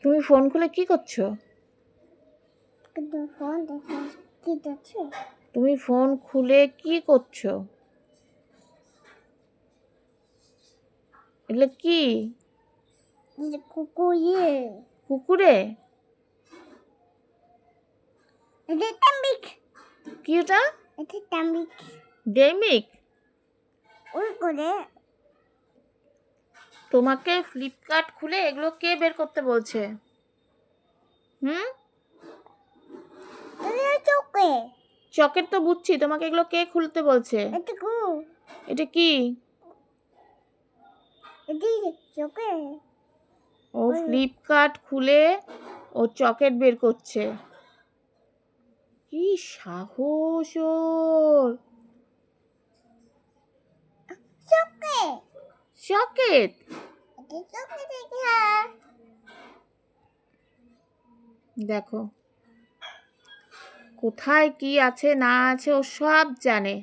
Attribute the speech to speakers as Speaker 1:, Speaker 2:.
Speaker 1: তুমি ফোন খুলে কি করছো?
Speaker 2: কিন্তু ফোন দেখে কি দেখছো?
Speaker 1: তুমি ফোন খুলে কি করছো? এগুলো কি?
Speaker 2: যে কুকুরে
Speaker 1: কুকুরে?
Speaker 2: এটা টাম্বিক,
Speaker 1: কি ওটা?
Speaker 2: এটা টাম্বিক
Speaker 1: ডেমিক?
Speaker 2: ওই করে
Speaker 1: তোমাকে ফ্লিপকার্ট খুলে এগুলো কে বের করতে বলছে? হুম?
Speaker 2: এটা চোখে
Speaker 1: চকের তো বুঝছি, তোমাকে এগুলো কে খুলতে বলছে?
Speaker 2: এটা কু
Speaker 1: এটা কি?
Speaker 2: এটা চোখে
Speaker 1: ও ফ্লিপকার্ট খুলে ও চকেট বের করছে। কি সাহস ওর!
Speaker 2: চোখে
Speaker 1: চকেট?
Speaker 2: এটা চোখে দেখে
Speaker 1: দেখো, কোথায় কি আছে না আছে ও সব জানে।